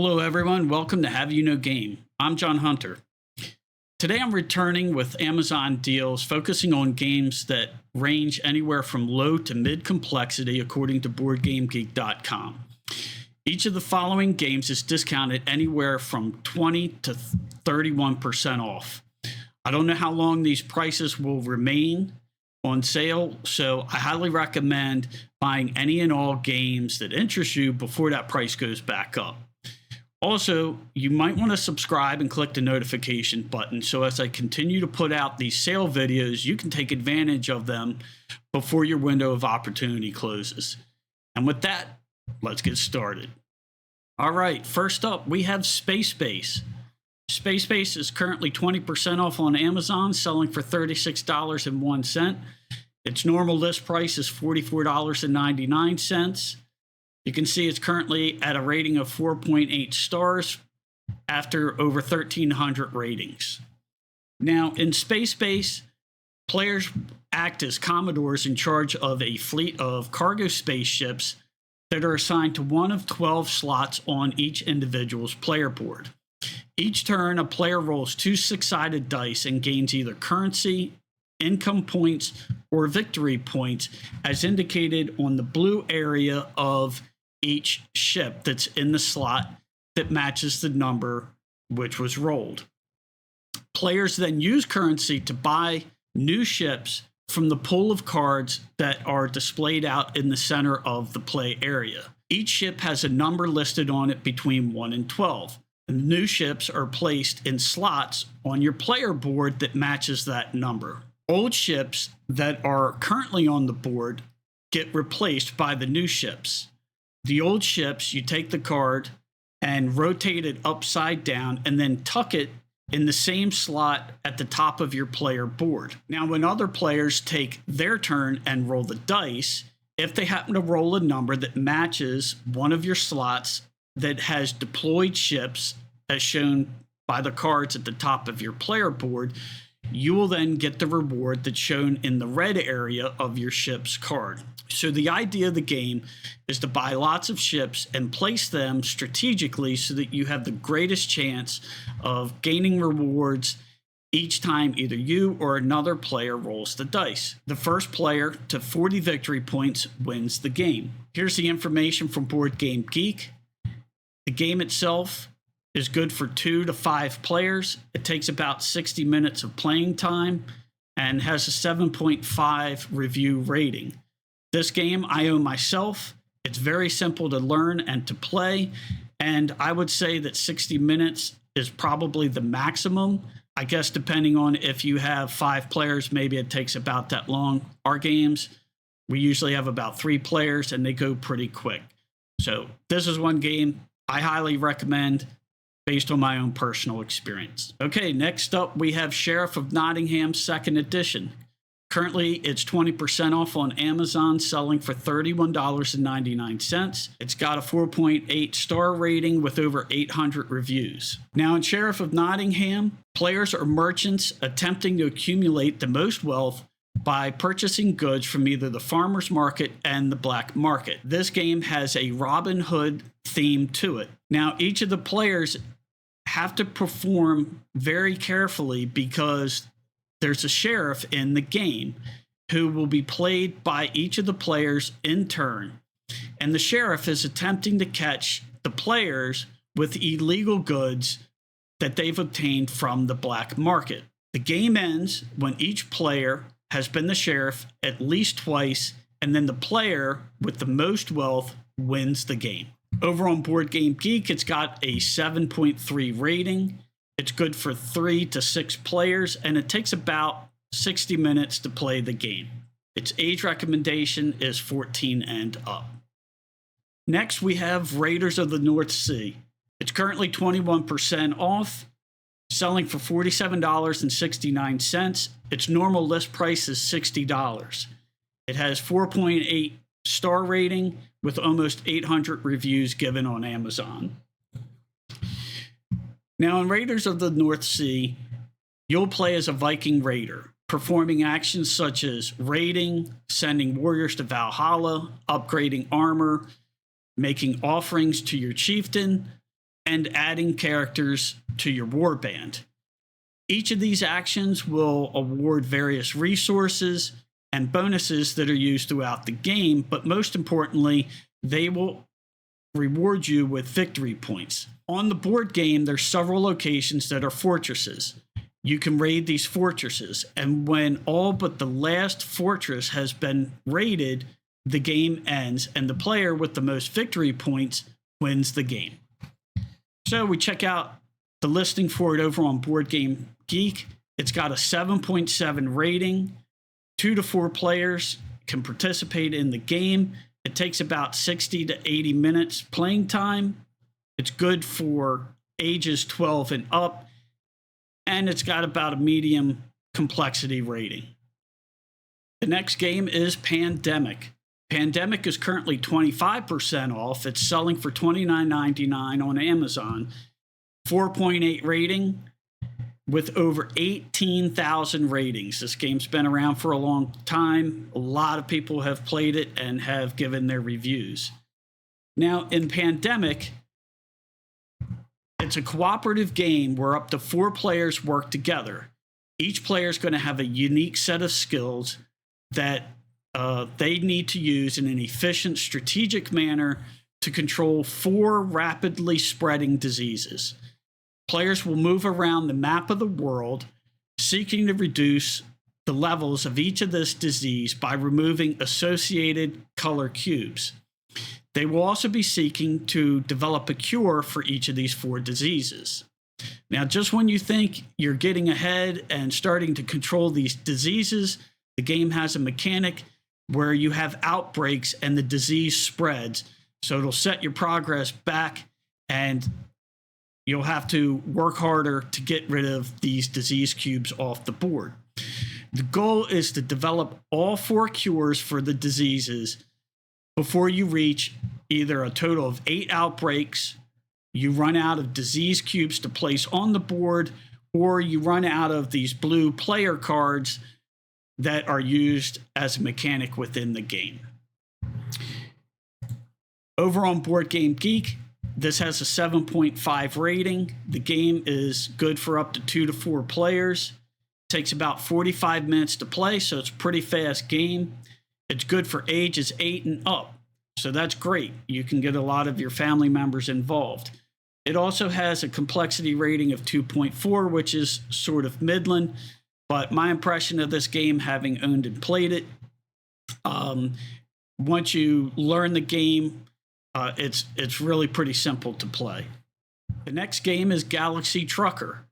Hello everyone, welcome to Have You Know Game. I'm John Hunter. Today I'm returning with Amazon deals focusing on games that range anywhere from low to mid complexity according to BoardGameGeek.com. Each of the following games is discounted anywhere from 20 to 31% off. I don't know how long these prices will remain on sale, so I highly recommend buying any and all games that interest you before that price goes back up. Also, you might want to subscribe and click the notification button so as I continue to put out these sale videos, you can take advantage of them before your window of opportunity closes. And with that, let's get started. All right, first up, we have Space Base. Space Base is currently 20% off on Amazon, selling for $36.01. Its normal list price is $44.99. You can see it's currently at a rating of 4.8 stars after over 1,300 ratings. Now, in Space Base, players act as commodores in charge of a fleet of cargo spaceships that are assigned to one of 12 slots on each individual's player board. Each turn, a player rolls two six-sided dice and gains either currency, income points, or victory points as indicated on the blue area of each ship that's in the slot that matches the number which was rolled. Players then use currency to buy new ships from the pool of cards that are displayed out in the center of the play area. Each ship has a number listed on it between 1 and 12. And the new ships are placed in slots on your player board that matches that number. Old ships that are currently on the board get replaced by the new ships. The old ships, you take the card and rotate it upside down and then tuck it in the same slot at the top of your player board. Now, when other players take their turn and roll the dice, if they happen to roll a number that matches one of your slots that has deployed ships as shown by the cards at the top of your player board, you will then get the reward that's shown in the red area of your ship's card. So the idea of the game is to buy lots of ships and place them strategically so that you have the greatest chance of gaining rewards each time either you or another player rolls the dice. The first player to 40 victory points wins the game. Here's the information from Board Game Geek. The game itself is good for 2 to 5 players. It takes about 60 minutes of playing time and has a 7.5 review rating. This game I own myself. It's very simple to learn and to play, and I would say that 60 minutes is probably the maximum. I guess depending on if you have 5 players, maybe it takes about that long. Our games, we usually have about 3 players, and they go pretty quick. So this is one game I highly recommend based on my own personal experience. Okay, next up we have Sheriff of Nottingham 2nd Edition. Currently, it's 20% off on Amazon, selling for $31.99. It's got a 4.8 star rating with over 800 reviews. Now, in Sheriff of Nottingham, players are merchants attempting to accumulate the most wealth by purchasing goods from either the farmer's market and the black market. This game has a Robin Hood theme to it. Now, each of the players have to perform very carefully because there's a sheriff in the game who will be played by each of the players in turn. And the sheriff is attempting to catch the players with illegal goods that they've obtained from the black market. The game ends when each player has been the sheriff at least twice, and then the player with the most wealth wins the game. Over on Board Game Geek, it's got a 7.3 rating. It's good for 3 to 6 players, and it takes about 60 minutes to play the game. Its age recommendation is 14 and up. Next, we have Raiders of the North Sea. It's currently 21% off, selling for $47.69. Its normal list price is $60. It has 4.8 star rating with almost 800 reviews given on Amazon. Now, in Raiders of the North Sea, you'll play as a Viking raider, performing actions such as raiding, sending warriors to Valhalla, upgrading armor, making offerings to your chieftain, and adding characters to your warband. Each of these actions will award various resources and bonuses that are used throughout the game, but most importantly, they will reward you with victory points. On the board game, there's several locations that are fortresses. You can raid these fortresses, and when all but the last fortress has been raided, the game ends, and the player with the most victory points wins the game. So we check out the listing for it over on Board Game Geek. It's got a 7.7 rating. 2 to 4 players can participate in the game. It takes about 60 to 80 minutes playing time. It's good for ages 12 and up, and it's got about a medium complexity rating. The next game is Pandemic. Pandemic is currently 25% off. It's selling for $29.99 on Amazon. 4.8 rating with over 18,000 ratings. This game's been around for a long time. A lot of people have played it and have given their reviews. Now, in Pandemic, it's a cooperative game where up to 4 players work together. Each player is going to have a unique set of skills that they need to use in an efficient, strategic manner to control 4 rapidly spreading diseases. Players will move around the map of the world, seeking to reduce the levels of each of this disease by removing associated color cubes. They will also be seeking to develop a cure for each of these 4 diseases. Now, just when you think you're getting ahead and starting to control these diseases, the game has a mechanic where you have outbreaks and the disease spreads. So it'll set your progress back, and you'll have to work harder to get rid of these disease cubes off the board. The goal is to develop all 4 cures for the diseases before you reach either a total of 8 outbreaks, you run out of disease cubes to place on the board, or you run out of these blue player cards that are used as a mechanic within the game. Over on Board Game Geek, this has a 7.5 rating. The game is good for up to 2 to 4 players. It takes about 45 minutes to play, so it's a pretty fast game. It's good for ages 8 and up, so that's great. You can get a lot of your family members involved. It also has a complexity rating of 2.4, which is sort of middling, but my impression of this game, having owned and played it, once you learn the game, it's really pretty simple to play. The next game is Galaxy Trucker.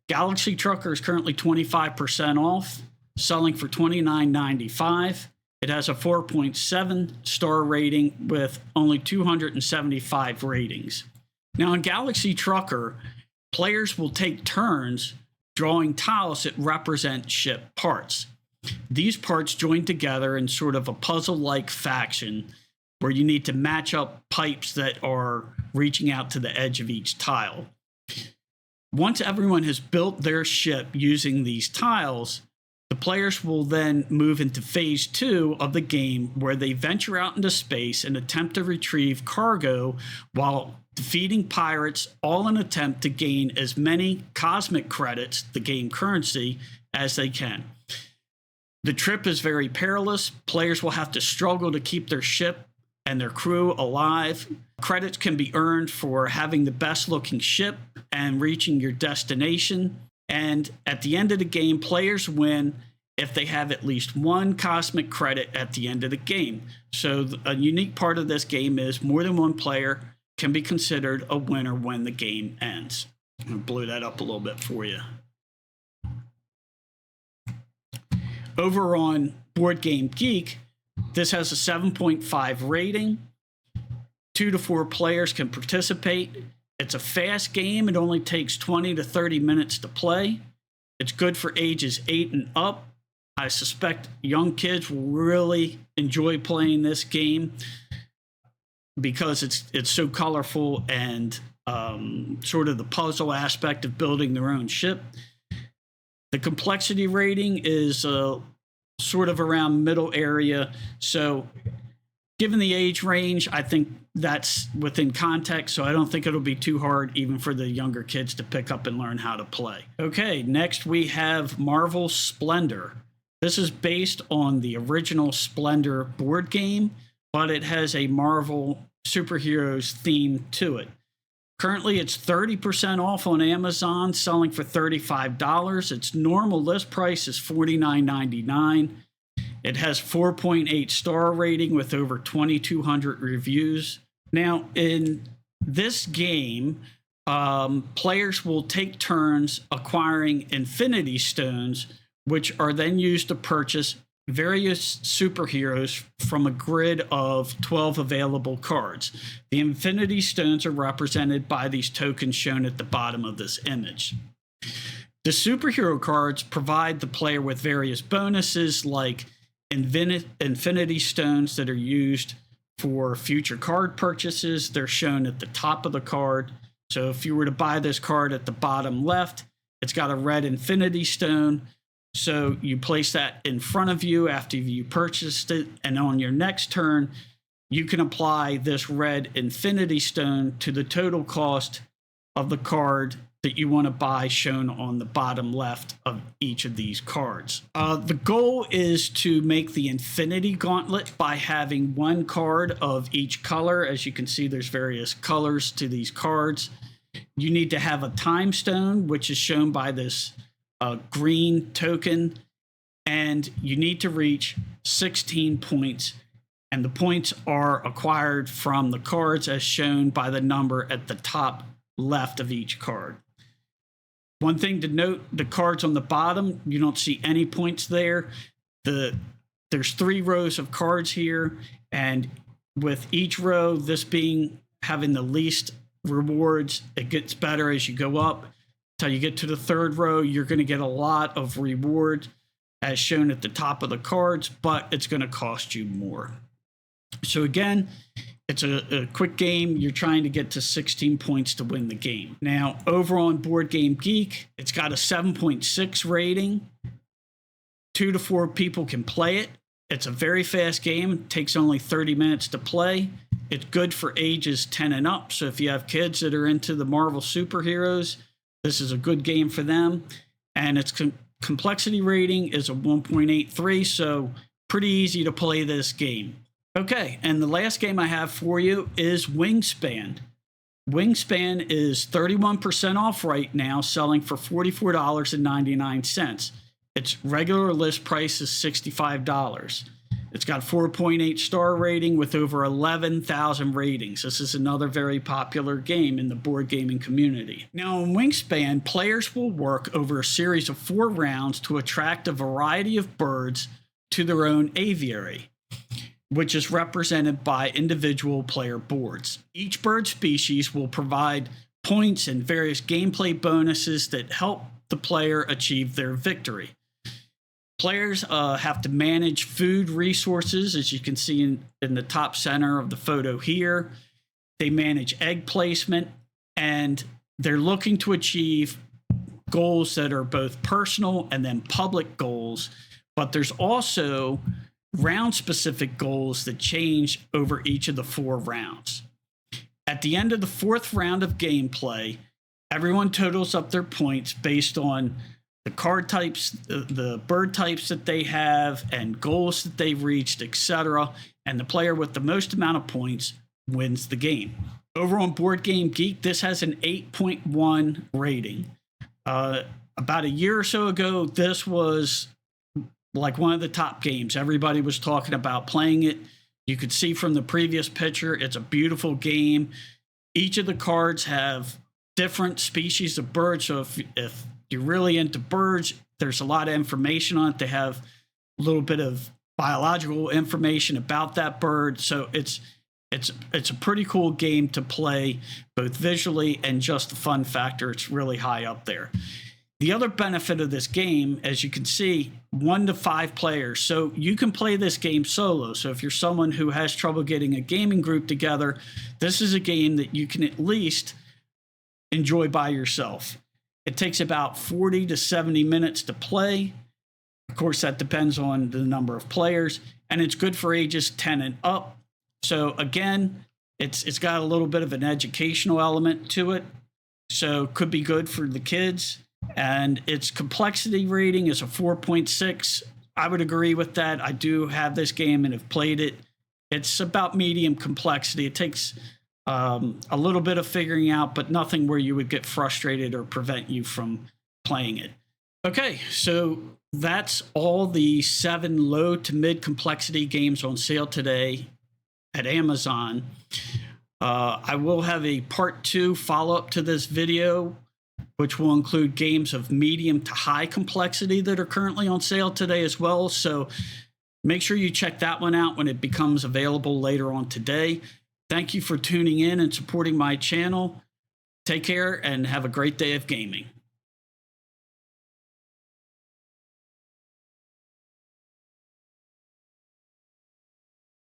Galaxy Trucker is currently 25% off, selling for $29.95. It has a 4.7 star rating with only 275 ratings. Now, in Galaxy Trucker, players will take turns drawing tiles that represent ship parts. These parts join together in sort of a puzzle-like fashion where you need to match up pipes that are reaching out to the edge of each tile. Once everyone has built their ship using these tiles, the players will then move into phase 2 of the game, where they venture out into space and attempt to retrieve cargo while defeating pirates, all in an attempt to gain as many cosmic credits, the game currency, as they can. The trip is very perilous. Players will have to struggle to keep their ship and their crew alive. Credits can be earned for having the best looking ship and reaching your destination. And at the end of the game, players win if they have at least 1 cosmic credit at the end of the game. So a unique part of this game is more than 1 player can be considered a winner when the game ends. I'm going to blow that up a little bit for you. Over on Board Game Geek, this has a 7.5 rating. 2 to 4 players can participate. It's a fast game. It only takes 20 to 30 minutes to play. It's good for ages 8 and up. I suspect young kids will really enjoy playing this game because it's so colorful and sort of the puzzle aspect of building their own ship. The complexity rating is sort of around middle area, so given the age range, I think that's within context, so I don't think it'll be too hard even for the younger kids to pick up and learn how to play. Okay, next we have Marvel Splendor. This is based on the original Splendor board game, but it has a Marvel superheroes theme to it. Currently, it's 30% off on Amazon, selling for $35. Its normal list price is $49.99. It has 4.8 star rating with over 2,200 reviews. Now, in this game, players will take turns acquiring Infinity Stones, which are then used to purchase various superheroes from a grid of 12 available cards. The Infinity Stones are represented by these tokens shown at the bottom of this image. The superhero cards provide the player with various bonuses like Infinity Stones that are used for future card purchases. They're shown at the top of the card. So if you were to buy this card at the bottom left, it's got a red Infinity Stone. So you place that in front of you after you purchased it, and on your next turn, you can apply this red Infinity Stone to the total cost of the card that you want to buy, shown on the bottom left of each of these cards. The goal is to make the Infinity Gauntlet by having one card of each color. As you can see, there's various colors to these cards. You need to have a Time Stone, which is shown by this green token, and you need to reach 16 points, and the points are acquired from the cards as shown by the number at the top left of each card. One thing to note, the cards on the bottom, you don't see any points there. There's 3 rows of cards here, and with each row, this being having the least rewards, it gets better as you go up. Until you get to the 3rd row, you're going to get a lot of reward as shown at the top of the cards, but it's going to cost you more. So again, it's a quick game. You're trying to get to 16 points to win the game. Now, over on Board Game Geek, it's got a 7.6 rating. 2 to 4 people can play it. It's a very fast game. It takes only 30 minutes to play. It's good for ages 10 and up. So if you have kids that are into the Marvel superheroes, this is a good game for them. And its complexity rating is a 1.83, so pretty easy to play this game. Okay, and the last game I have for you is Wingspan. Wingspan is 31% off right now, selling for $44.99. Its regular list price is $65. It's got 4.8 star rating with over 11,000 ratings. This is another very popular game in the board gaming community. Now, in Wingspan, players will work over a series of 4 rounds to attract a variety of birds to their own aviary, which is represented by individual player boards. Each bird species will provide points and various gameplay bonuses that help the player achieve their victory. Players have to manage food resources, as you can see in the top center of the photo here. They manage egg placement, and they're looking to achieve goals that are both personal and then public goals. But there's also round-specific goals that change over each of the 4 rounds. At the end of the 4th round of gameplay, everyone totals up their points based on the card types, the bird types that they have, and goals that they've reached, etc. And the player with the most amount of points wins the game. Over on Board Game Geek, this has an 8.1 rating. About a year or so ago, this was like one of the top games. Everybody was talking about playing it. You could see from the previous picture, it's a beautiful game. Each of the cards have different species of birds. So if you're really into birds, there's a lot of information on it. They have a little bit of biological information about that bird. So it's a pretty cool game to play, both visually and just the fun factor. It's really high up there. The other benefit of this game, as you can see, 1 to 5 players. So you can play this game solo. So if you're someone who has trouble getting a gaming group together, this is a game that you can at least enjoy by yourself. It takes about 40 to 70 minutes to play. Of course, that depends on the number of players, and it's good for ages 10 and up. So again, it's got a little bit of an educational element to it, so could be good for the kids. And its complexity rating is a 4.6. I would agree with that. I do have this game and have played it. It's about medium complexity. It takes a little bit of figuring out, but nothing where you would get frustrated or prevent you from playing it. Okay, so that's all the 7 low to mid complexity games on sale today at Amazon. I will have a part 2 follow-up to this video, which will include games of medium to high complexity that are currently on sale today as well. So make sure you check that one out when it becomes available later on today. Thank you for tuning in and supporting my channel. Take care and have a great day of gaming.